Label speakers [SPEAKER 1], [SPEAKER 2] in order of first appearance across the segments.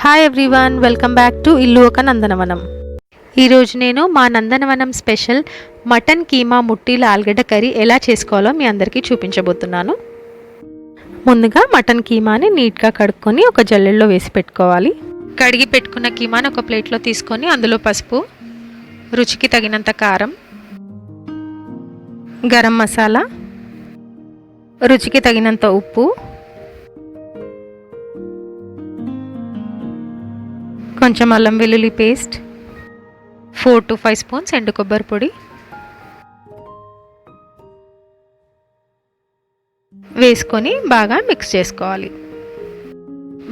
[SPEAKER 1] Hi everyone, welcome back to ఇల్లు ఒక నందనవనం. ఈరోజు నేను మా నందనవనం స్పెషల్ మటన్ కీమా ముట్టీల ఆలుగడ్డ కర్రీ ఎలా చేసుకోవాలో మీ అందరికీ చూపించబోతున్నాను. ముందుగా మటన్ కీమాని నీట్గా కడుక్కొని ఒక జల్లెడలో వేసి పెట్టుకోవాలి. కడిగి పెట్టుకున్న కీమాని ఒక ప్లేట్లో తీసుకొని అందులో పసుపు, రుచికి తగినంత కారం, గరం మసాలా, రుచికి తగినంత ఉప్పు, కొంచెం అల్లం వెల్లుల్లి పేస్ట్, 4 to 5 స్పూన్స్ ఎండు కొబ్బరి పొడి వేసుకొని బాగా మిక్స్ చేసుకోవాలి.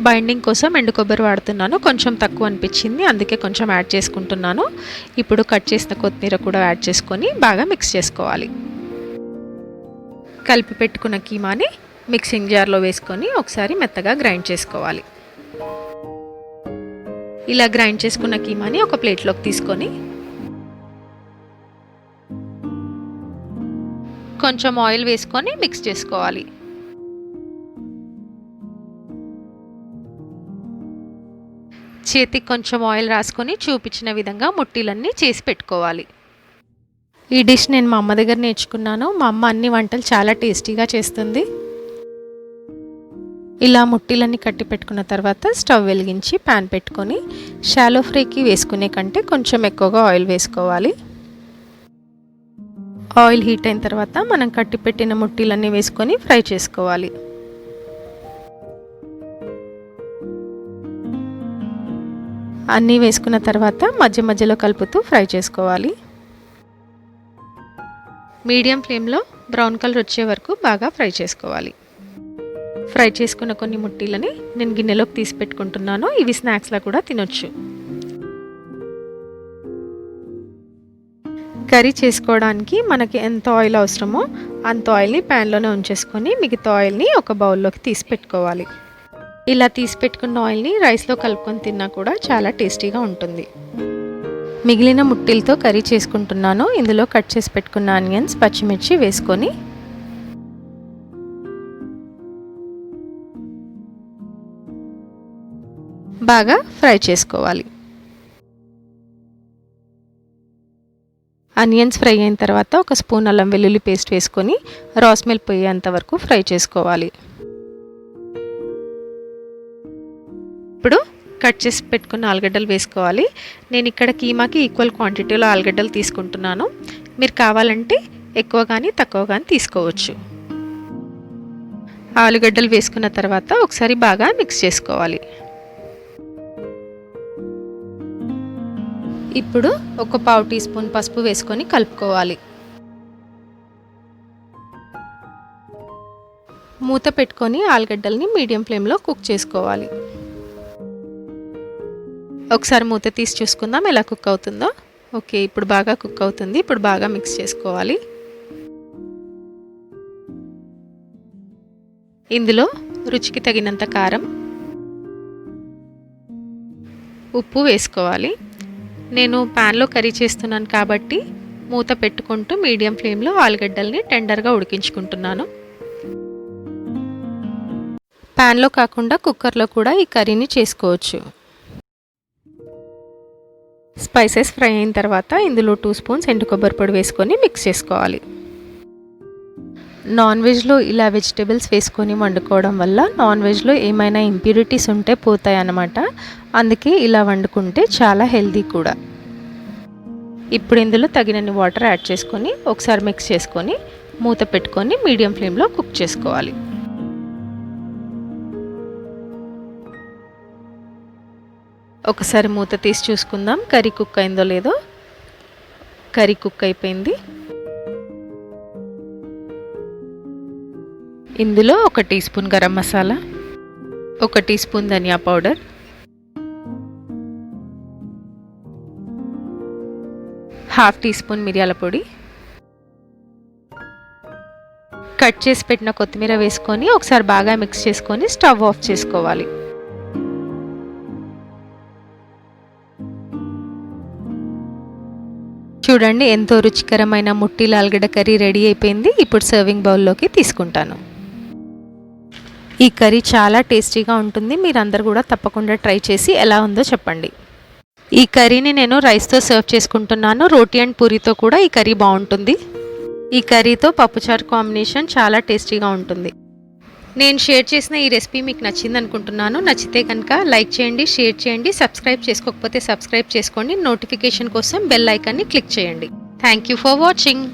[SPEAKER 1] బైండింగ్ కోసం ఎండు కొబ్బరి వాడుతున్నాను, కొంచెం తక్కువ అనిపించింది అందుకే కొంచెం యాడ్ చేసుకుంటున్నాను. ఇప్పుడు కట్ చేసిన కొత్తిమీర కూడా యాడ్ చేసుకొని బాగా మిక్స్ చేసుకోవాలి. కలిపి పెట్టుకున్న కీమాని మిక్సింగ్ జార్లో వేసుకొని ఒకసారి మెత్తగా గ్రైండ్ చేసుకోవాలి. ఇలా గ్రైండ్ చేసుకున్న కీమాని ఒక ప్లేట్లోకి తీసుకొని కొంచెం ఆయిల్ వేసుకొని మిక్స్ చేసుకోవాలి. చేతికి కొంచెం ఆయిల్ రాసుకొని చూపించిన విధంగా ముట్టీలన్నీ చేసి పెట్టుకోవాలి. ఈ డిష్ నేను మా అమ్మ దగ్గర నేర్చుకున్నాను. మా అమ్మ అన్ని వంటలు చాలా టేస్టీగా చేస్తుంది. ఇలా ముట్టీలన్నీ కట్టి పెట్టుకున్న తర్వాత స్టవ్ వెలిగించి ప్యాన్ పెట్టుకొని షాలో ఫ్రైకి వేసుకునే కంటే కొంచెం ఎక్కువగా ఆయిల్ వేసుకోవాలి. ఆయిల్ హీట్ అయిన తర్వాత మనం కట్టి పెట్టిన ముట్టీలన్నీ వేసుకొని ఫ్రై చేసుకోవాలి. అన్నీ వేసుకున్న తర్వాత మధ్య మధ్యలో కలుపుతూ ఫ్రై చేసుకోవాలి. మీడియం ఫ్లేమ్లో బ్రౌన్ కలర్ వచ్చే వరకు బాగా ఫ్రై చేసుకోవాలి. ఫ్రై చేసుకున్న కొన్ని ముట్టీలని నేను గిన్నెలోకి తీసి పెట్టుకుంటున్నాను. ఇవి స్నాక్స్లా కూడా తినొచ్చు. కర్రీ చేసుకోవడానికి మనకి ఎంత ఆయిల్ అవసరమో అంత ఆయిల్ని ప్యాన్లోనే ఉంచేసుకొని మిగతా ఆయిల్ని ఒక బౌల్లోకి తీసి పెట్టుకోవాలి. ఇలా తీసి పెట్టుకున్న ఆయిల్ని రైస్లో కలుపుకొని తిన్నా కూడా చాలా టేస్టీగా ఉంటుంది. మిగిలిన ముట్టీలతో కర్రీ చేసుకుంటున్నాను. ఇందులో కట్ చేసి పెట్టుకున్న ఆనియన్స్, పచ్చిమిర్చి వేసుకొని బాగా ఫ్రై చేసుకోవాలి. ఆనియన్స్ ఫ్రై అయిన తర్వాత ఒక స్పూన్ అల్లం వెల్లుల్లి పేస్ట్ వేసుకొని రా స్మెల్ పోయేంత వరకు ఫ్రై చేసుకోవాలి. ఇప్పుడు కట్ చేసి పెట్టుకున్న ఆలుగడ్డలు వేసుకోవాలి. నేను ఇక్కడ కీమాకి ఈక్వల్ క్వాంటిటీలో ఆలుగడ్డలు తీసుకుంటున్నాను. మీరు కావాలంటే ఎక్కువ కానీ తక్కువ కానీ తీసుకోవచ్చు. ఆలుగడ్డలు వేసుకున్న తర్వాత ఒకసారి బాగా మిక్స్ చేసుకోవాలి. ఇప్పుడు ఒక పావు టీ స్పూన్ పసుపు వేసుకొని కలుపుకోవాలి. మూత పెట్టుకొని ఆలుగడ్డల్ని మీడియం ఫ్లేమ్లో కుక్ చేసుకోవాలి. ఒకసారి మూత తీసి చూసుకుందాం ఎలా కుక్ అవుతుందో. ఓకే, ఇప్పుడు బాగా కుక్ అవుతుంది. ఇప్పుడు బాగా మిక్స్ చేసుకోవాలి. ఇందులో రుచికి తగినంత కారం, ఉప్పు వేసుకోవాలి. నేను ప్యాన్లో కర్రీ చేస్తున్నాను కాబట్టి మూత పెట్టుకుంటూ మీడియం ఫ్లేమ్లో ఆలుగడ్డల్ని టెండర్గా ఉడికించుకుంటున్నాను. ప్యాన్లో కాకుండా కుక్కర్లో కూడా ఈ కర్రీని చేసుకోవచ్చు. స్పైసెస్ ఫ్రై అయిన తర్వాత ఇందులో 2 స్పూన్స్ ఎండు కొబ్బరి పొడి వేసుకొని మిక్స్ చేసుకోవాలి. నాన్ వెజ్లో ఇలా వెజిటేబుల్స్ వేసుకొని వండుకోవడం వల్ల నాన్ వెజ్లో ఏమైనా ఇంప్యూరిటీస్ ఉంటే పోతాయి అన్నమాట. అందుకే ఇలా వండుకుంటే చాలా హెల్దీ కూడా. ఇప్పుడు ఇందులో తగినన్ని వాటర్ యాడ్ చేసుకొని ఒకసారి మిక్స్ చేసుకొని మూత పెట్టుకొని మీడియం ఫ్లేమ్లో కుక్ చేసుకోవాలి. ఒకసారి మూత తీసి చూసుకుందాం కర్రీ కుక్ అయిందో లేదో. కర్రీ కుక్ అయిపోయింది. ఇందులో 1 teaspoon garam masala, 1 teaspoon ధనియా పౌడర్, 1/2 టీ స్పూన్ మిరియాల పొడి, కట్ చేసి పెట్టిన కొత్తిమీర వేసుకొని ఒకసారి బాగా మిక్స్ చేసుకొని స్టవ్ ఆఫ్ చేసుకోవాలి. చూడండి, ఎంతో రుచికరమైన ముట్టీల ఆలుగడ్డ కర్రీ రెడీ అయిపోయింది. ఇప్పుడు సర్వింగ్ బౌల్లోకి తీసుకుంటాను. ఈ కర్రీ చాలా టేస్టీగా ఉంటుంది. మీరందరూ కూడా తప్పకుండా ట్రై చేసి ఎలా ఉందో చెప్పండి. ఈ కర్రీని నేను రైస్తో సర్వ్ చేసుకుంటున్నాను. రోటీ అండ్ పూరితో కూడా ఈ కర్రీ బాగుంటుంది. ఈ కర్రీతో పప్పుచారు కాంబినేషన్ చాలా టేస్టీగా ఉంటుంది. నేను షేర్ చేసిన ఈ రెసిపీ మీకు నచ్చింది అనుకుంటున్నాను. నచ్చితే కనుక లైక్ చేయండి, షేర్ చేయండి. సబ్స్క్రైబ్ చేసుకోకపోతే సబ్స్క్రైబ్ చేసుకోండి. నోటిఫికేషన్ కోసం బెల్ ఐకాన్ని క్లిక్ చేయండి. Thank you for watching.